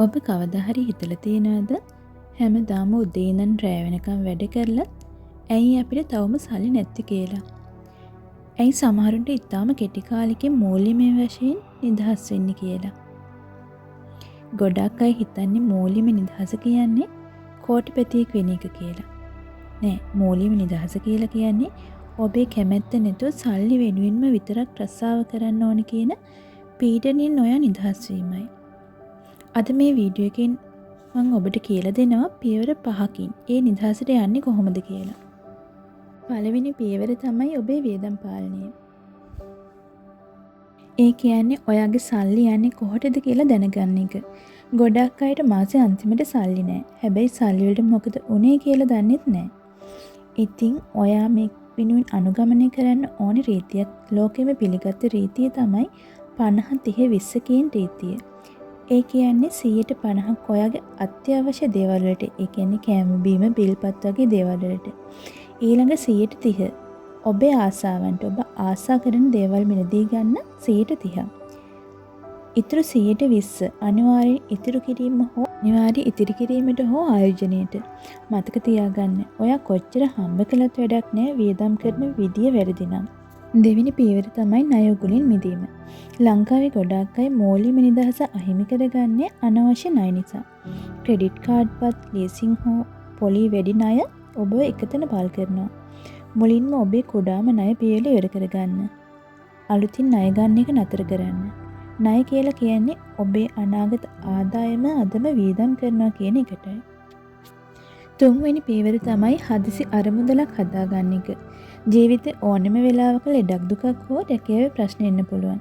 ඔබ කවදා හරි හිතලා තියෙනවද හැමදාම උදේ ඉඳන් රෑ වෙනකම් වැඩ කරලා ඇයි අපිට තවම සල්ලි නැත්තේ කියලා? ඇයි සමහරුන්ට ඉතාම කෙටි කාලෙකින් මූල්‍යමය වශයෙන් නිදහස් වෙන්නේ කියලා? ගොඩක් අය හිතන්නේ මූල්‍යමය නිදහස කියන්නේ කෝටිපතියෙක් වෙන එක කියලා. නෑ, මූල්‍යමය නිදහස කියලා කියන්නේ ඔබේ කැමැත්ත නැතුව සල්ලි වෙනුවෙන්ම විතරක් රස්සාව කරන්න ඕන කියන පීඩනයෙන් නොයා නිදහස් වීමයි. අද මේ වීඩියෝ එකෙන් මම ඔබට කියලා දෙනවා පියවර 5කින් ඒ නිදහසට යන්නේ කොහොමද කියලා. පළවෙනි පියවර තමයි ඔබේ වියදම් පාලනය. ඒ කියන්නේ ඔයාගේ සල්ලි යන්නේ කොහටද කියලා දැනගන්න එක. ගොඩක් අයට මාසේ අන්තිමට සල්ලි නැහැ. හැබැයි සල්ලි වලට මොකද උනේ කියලා දන්නෙත් නැහැ. ඉතින් ඔයා මේ වෙනුවෙන් අනුගමනය කරන්න ඕනේ රීතියක් ලෝකෙම පිළිගත් රීතිය තමයි 50 30 20 කියන රීතිය. ඒ කියන්නේ 150ක් ඔයාගේ අත්‍යවශ්‍ය දේවල් වලට, ඒ කියන්නේ කෑම බීම බිල්පත් වගේ දේවල් වලට. ඊළඟ 130 ඔබේ ආසාවන්ට, ඔබ ආසා කරන දේවල් මිලදී ගන්න 130. ඊටු 120 අනිවාර්යෙන් ඉතිරි ඉතිරි කිරීමට හෝ ආයෝජනයට. මතක තියාගන්න, ඔයා කොච්චර හම්බ කළත් වැඩක් නෑ වියදම් කරන විදිය වැරදි නම්. දෙවෙනි පියවර තමයි ණය උගුලින් මිදීම. ලංකාවේ ගොඩක් අය මූල්‍යමය නිදහස අහිමි කරගන්නේ අනවශ්‍ය ණය නිසා. ක්‍රෙඩිට් කාඩ්පත්, ලීසින් හෝ පොලි වැඩි ණය ඔබ එකතන පල් කරනවා. මුලින්ම ඔබේ කුඩාම ණය පියවල ඉවර කරගන්න. අලුතින් ණය ගන්න එක නතර කරන්න. ණය කියලා කියන්නේ ඔබේ අනාගත ආදායම අදම වියදම් කරනවා කියන එකටයි. තුන්වෙනි පියවර තමයි හදිසි අරමුදලක් හදාගන්න එක. ජීවිතේ ඕනෙම වෙලාවක ලෙඩක් දුකක් හෝ රැකියාවේ ප්‍රශ්න එන්න පුළුවන්.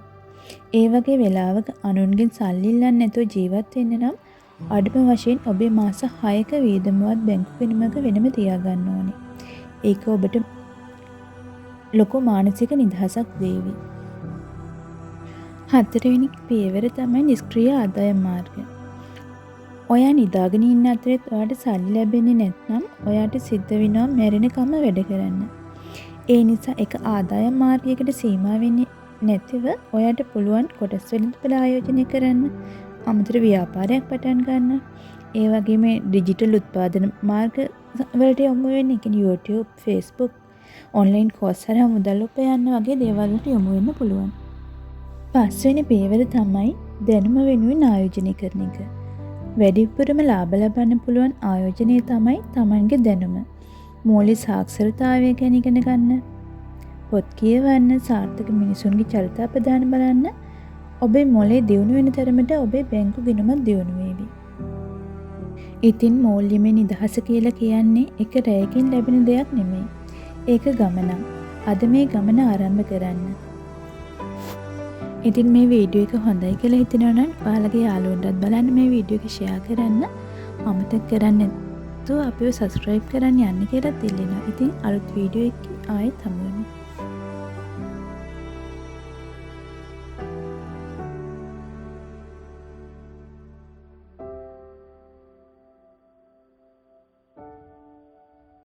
ඒ වගේ වෙලාවක අනුන්ගෙන් සල්ලි ඉල්ලන්න නැතුව ජීවත් වෙන්න නම් අඩුම වශයෙන් ඔබේ මාස 6ක වියදමවත් බැංකු ගිණුමක වෙනම තියාගන්න ඕනේ. ඒක ඔබට ලොකු මානසික නිදහසක් දෙවි. හතරවෙනි පියවර තමයි නිෂ්ක්‍රීය ආදායම් මාර්ගය. ඔයා නිදාගෙන ඉන්න අතරේ ඔයාට සල්ලි ලැබෙන්නේ නැත්නම් ඔයාට සිද්ධ වෙනවා මැරෙනකම් වැඩ කරන්න. ඒ නිසා එක ආදායම් මාර්ගයකට සීමා වෙන්නේ නැතිව ඔයාට පුළුවන් කොටස් වලින් ආයෝජනය කරන්න, අමතර ව්‍යාපාරයක් පටන් ගන්න. ඒ වගේම ඩිජිටල් උත්පාදන මාර්ග වලට යොමු වෙන්න, ඒ කියන්නේ YouTube, Facebook, ඔන්ලයින් කෝස් හරහා මුදල් උපයන්න වගේ දේවල් වලට යොමු වෙන්න පුළුවන්. පස්වෙනි පියවර තමයි දැනුම වෙනුවෙන් ආයෝජනය කරන එක. වැඩිපුරම ලාභ ලබන්න පුළුවන් ආයෝජනය තමයි Tamanගේ දැනුම. මූල්‍ය සාක්ෂරතාවය ගැන ඉගෙන ගන්න, පොත් කියවන්න, සාර්ථක මිනිසුන්ගේ චරිතාපදාන බලන්න. ඔබේ මොලේ දියුණු වෙන තරමට ඔබේ බැංකු ගිණුමත් දියුණු වේවි. ඉතින් මූල්‍යමය නිදහස කියලා කියන්නේ එක රැයකින් ලැබෙන දෙයක් නෙමෙයි. ඒක ගමනක්. අද මේ ගමන ආරම්භ කරන්න. ඉතින් මේ වීඩියෝ එක හොඳයි කියලා හිතෙනවා නම් ඔයාලගේ යාළුවන්ටත් බලන්න මේ වීඩියෝ එක ෂෙයා කරන්න. අමතක කරන්නේ නැතුව අපිව සබ්ස්ක්‍රයිබ් කරන්න යන්න කියලා ඉල්ලනවා. ඉතින් අලුත් වීඩියෝ එකකින් ආයෙත් හමු වෙමු.